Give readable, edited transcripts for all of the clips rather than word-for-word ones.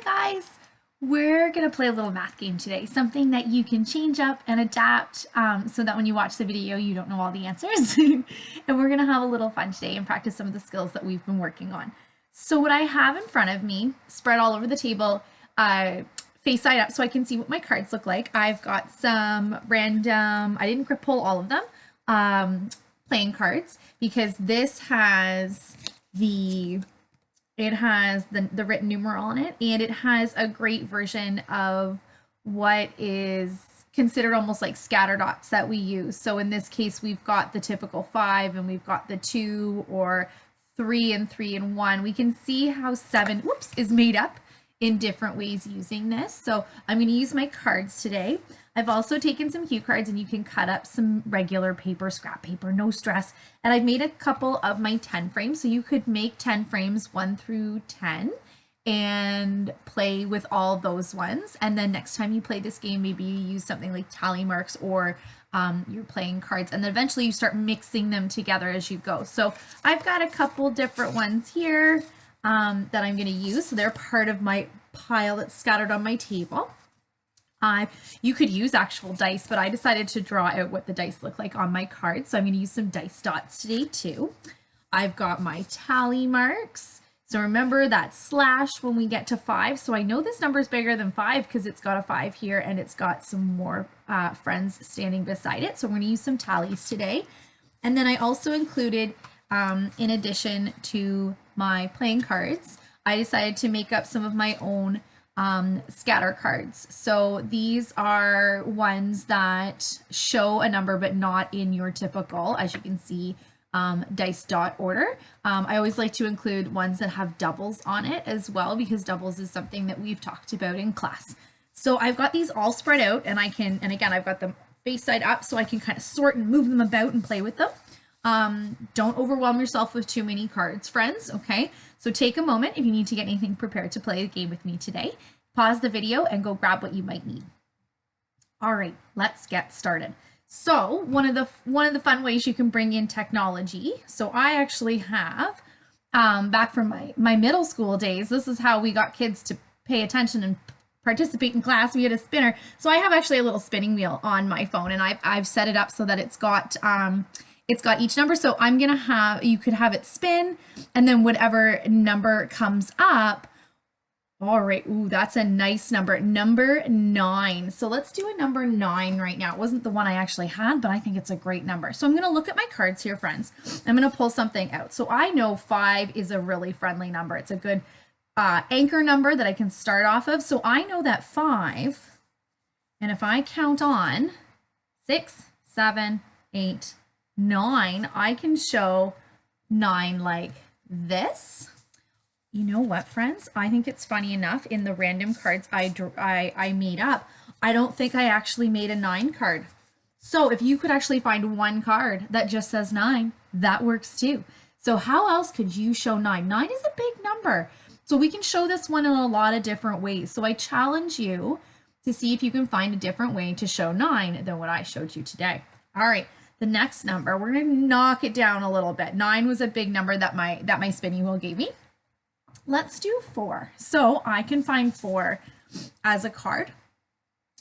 guys! We're going to play a little math game today, something that you can change up and adapt so that when you watch the video you don't know all the answers. And we're going to have a little fun today and practice some of the skills that we've been working on. So what I have in front of me, spread all over the table, face side up so I can see what my cards look like. I've got some random, I didn't pull all of them, playing cards because this has the written numeral on it, and it has a great version of what is considered almost like scatter dots that we use. So in this case, we've got the typical 5 and we've got the 2 or 3 and 3 and 1. We can see how 7 is made up in different ways using this. So I'm going to use my cards today. I've also taken some cue cards, and you can cut up some regular paper, scrap paper, no stress. And I've made a couple of my 10 frames. So you could make 10 frames 1 through 10 and play with all those ones. And then next time you play this game, maybe you use something like tally marks, or you're playing cards, and then eventually you start mixing them together as you go. So I've got a couple different ones here that I'm going to use. So they're part of my pile that's scattered on my table. You could use actual dice, but I decided to draw out what the dice look like on my card. So I'm going to use some dice dots today too. I've got my tally marks. So remember that slash when we get to 5. So I know this number is bigger than 5 because it's got a 5 here and it's got some more friends standing beside it. So we're going to use some tallies today. And then I also included, in addition to my playing cards, I decided to make up some of my own scatter cards. So these are ones that show a number but not in your typical, as you can see, dice dot order. I always like to include ones that have doubles on it as well, because doubles is something that we've talked about in class. So I've got these all spread out, and again I've got them face side up so I can kind of sort and move them about and play with them. Don't overwhelm yourself with too many cards, friends, okay? So take a moment if you need to get anything prepared to play the game with me today. Pause the video and go grab what you might need. All right, let's get started. So one of the fun ways you can bring in technology. So I actually have, back from my middle school days, this is how we got kids to pay attention and participate in class. We had a spinner. So I have actually a little spinning wheel on my phone, and I've set it up so that it's got each number. So I'm gonna have, you could have it spin, and then whatever number comes up. All right, ooh, that's a nice number, number 9. So let's do a number 9 right now. It wasn't the one I actually had, but I think it's a great number. So I'm gonna look at my cards here, friends. I'm gonna pull something out. So I know 5 is a really friendly number. It's a good anchor number that I can start off of. So I know that 5, and if I count on 6, 7, 8, 9, I can show 9 like this. You know what, friends? I think it's funny enough, in the random cards I made up, I don't think I actually made a 9 card. So if you could actually find one card that just says 9, that works too. So how else could you show 9? 9 is a big number. So we can show this one in a lot of different ways. So I challenge you to see if you can find a different way to show 9 than what I showed you today. All right. The next number, we're going to knock it down a little bit. 9 was a big number that my spinning wheel gave me. Let's do 4. So I can find 4 as a card.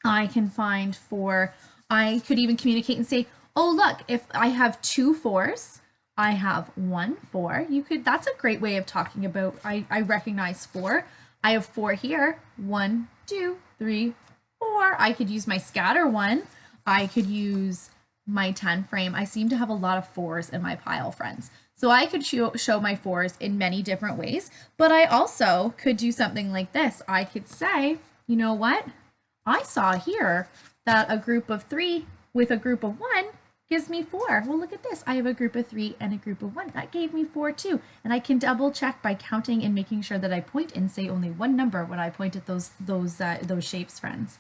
I can find 4. I could even communicate and say, oh, look, if I have 2 4s, I have 1 4. That's a great way of talking about, I recognize 4. I have 4 here. 1, 2, 3, 4. I could use my scatter one. I could use my 10 frame. I seem to have a lot of 4s in my pile, friends. So I could show my 4s in many different ways, but I also could do something like this. I could say, you know what? I saw here that a group of 3 with a group of 1 gives me 4. Well, look at this. I have a group of 3 and a group of 1. That gave me 4 too. And I can double check by counting and making sure that I point and say only one number when I point at those shapes, friends.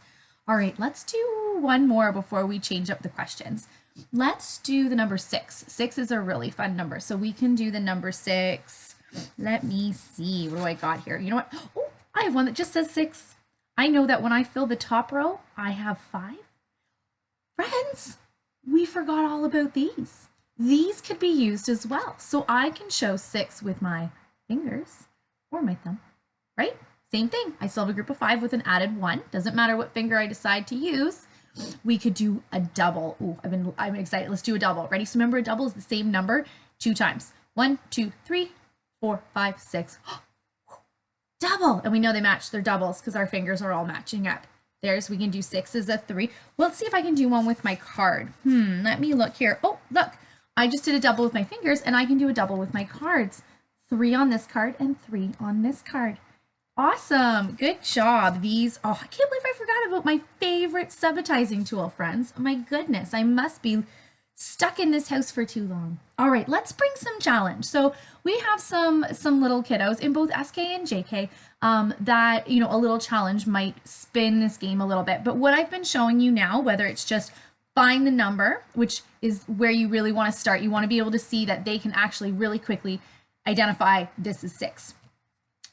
All right, let's do one more before we change up the questions. Let's do the number 6. 6 is a really fun number. So we can do the number 6. Let me see. What do I got here? You know what? Oh, I have one that just says 6. I know that when I fill the top row, I have 5. Friends, we forgot all about these. These could be used as well. So I can show 6 with my fingers or my thumb, right? same thing. I still have a group of 5 with an added 1. Doesn't matter what finger I decide to use. We could do a double. Ooh, I'm excited. Let's do a double. Ready? So remember, a double is the same number 2 times. 1, 2, 3, 4, 5, 6. Double. And we know they match their doubles because our fingers are all matching up. There's, we can do 6 as a 3. Well, let's see if I can do one with my card. Let me look here. Oh, look. I just did a double with my fingers, and I can do a double with my cards. 3 on this card and 3 on this card. Awesome. Good job. These, oh, I can't believe I forgot about my favorite subitizing tool, friends. Oh my goodness, I must be stuck in this house for too long. All right, let's bring some challenge. So we have some little kiddos in both SK and JK that, you know, a little challenge might spin this game a little bit. But what I've been showing you now, whether it's just find the number, which is where you really want to start. You want to be able to see that they can actually really quickly identify this is 6.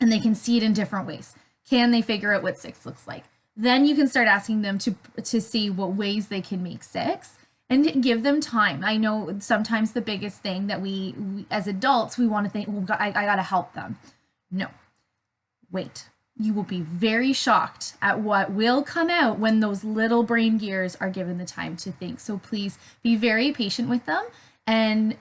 And they can see it in different ways. Can they figure out what 6 looks like? Then you can start asking them to see what ways they can make 6 and give them time. I know sometimes the biggest thing that we as adults, we want to think, well, I got to help them. No, wait. You will be very shocked at what will come out when those little brain gears are given the time to think. So please be very patient with them and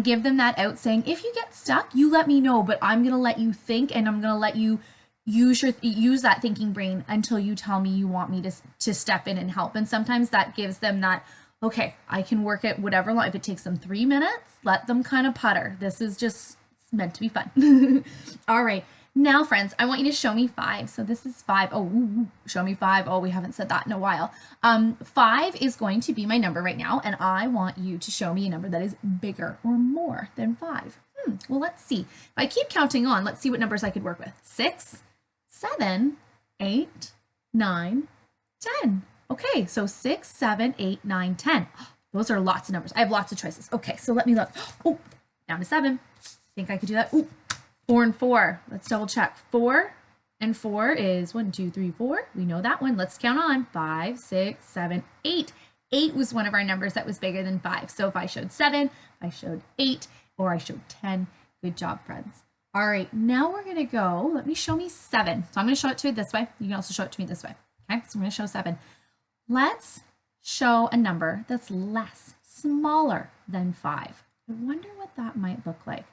give them that out saying, if you get stuck, you let me know, but I'm going to let you think and I'm going to let you use that thinking brain until you tell me you want me to step in and help. And sometimes that gives them that, okay, I can work it whatever long. If it takes them 3 minutes, let them kind of putter. This is just meant to be fun. All right. Now, friends, I want you to show me 5. So this is 5. Oh, show me 5. Oh, we haven't said that in a while. 5 is going to be my number right now, and I want you to show me a number that is bigger or more than 5. Well, let's see. If I keep counting on, let's see what numbers I could work with. 6, 7, 8, 9, 10. Okay, so 6, 7, 8, 9, 10. Those are lots of numbers. I have lots of choices. Okay, so let me look. Oh, down to 7. Think I could do that? Ooh. 4 and 4. Let's double check. 4 and 4 is 1, 2, 3, 4. We know that one. Let's count on. 5, 6, 7, 8. 8 was one of our numbers that was bigger than 5. So if I showed 7, I showed 8, or I showed 10. Good job, friends. All right, now we're going to go. Let me show me 7. So I'm going to show it to you this way. You can also show it to me this way. Okay, so I'm going to show 7. Let's show a number that's less, smaller than 5. I wonder what that might look like.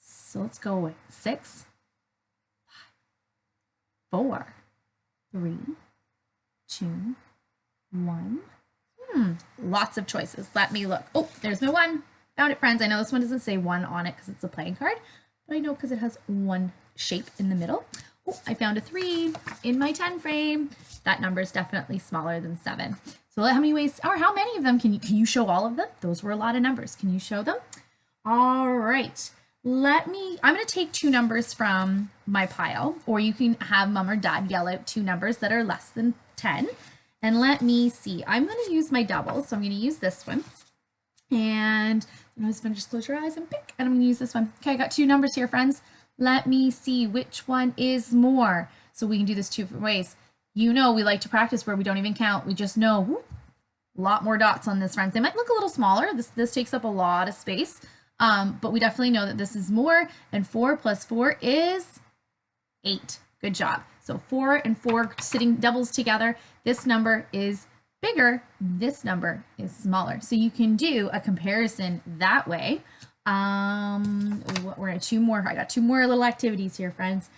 So let's go with 6, 5, 4, 3, 2, 1. Lots of choices. Let me look. Oh, there's my 1. Found it, friends. I know this one doesn't say 1 on it because it's a playing card, but I know because it has 1 shape in the middle. Oh, I found a 3 in my 10 frame. That number is definitely smaller than 7. So how many ways, or how many of them can you show all of them? Those were a lot of numbers. Can you show them? All right. I'm going to take 2 numbers from my pile, or you can have mom or dad yell out 2 numbers that are less than 10. And let me see. I'm going to use my doubles. So I'm going to use this one. And I'm just going to close your eyes and pick. And I'm going to use this one. Okay, I got 2 numbers here, friends. Let me see which one is more. So we can do this 2 different ways. You know, we like to practice where we don't even count. We just know whoop, a lot more dots on this, friends. They might look a little smaller. This takes up a lot of space. But we definitely know that this is more, and 4 plus 4 is 8. Good job. So 4 and 4 sitting doubles together. This number is bigger. This number is smaller. So you can do a comparison that way. We're at 2 more. I got 2 more little activities here, friends.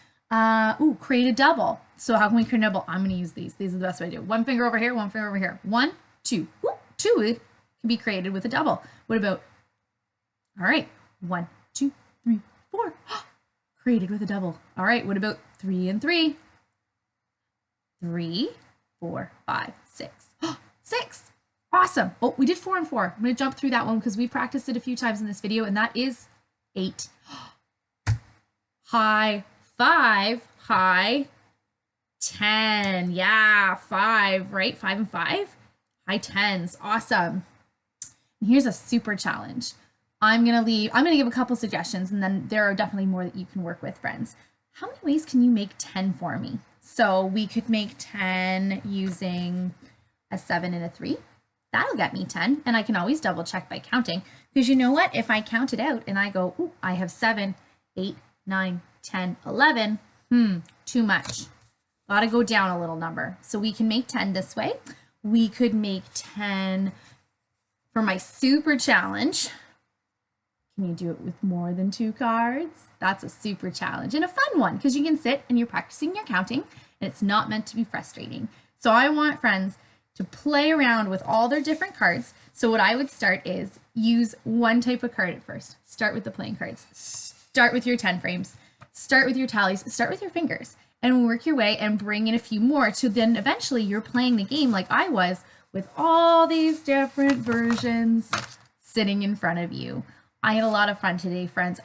Create a double. So how can we create a double? I'm going to use these. These are the best way to do it. 1 finger over here, 1 finger over here. 1, 2. 2 can be created with a double. What about, all right, 1, 2, 3, 4. Created with a double. All right, what about 3 and 3? 3, 4, 5, 6. 6. Awesome. Oh, we did 4 and 4. I'm going to jump through that one because we've practiced it a few times in this video, and that is 8. High 5, high 10. Yeah, 5, right? 5 and 5. High 10s. Awesome. And here's a super challenge. I'm going to give a couple suggestions, and then there are definitely more that you can work with, friends. How many ways can you make 10 for me? So we could make 10 using a 7 and a 3. That'll get me 10, and I can always double check by counting, because you know what? If I count it out and I go, ooh, I have 7, 8, 9, 10, 11, too much. Got to go down a little number. So we can make 10 this way. We could make 10 for my super challenge. Can you do it with more than 2 cards? That's a super challenge and a fun one because you can sit and you're practicing your counting and it's not meant to be frustrating. So I want friends to play around with all their different cards. So what I would start is use one type of card at first. Start with the playing cards. Start with your 10 frames. Start with your tallies. Start with your fingers and work your way and bring in a few more. So then eventually you're playing the game like I was with all these different versions sitting in front of you. I had a lot of fun today, friends.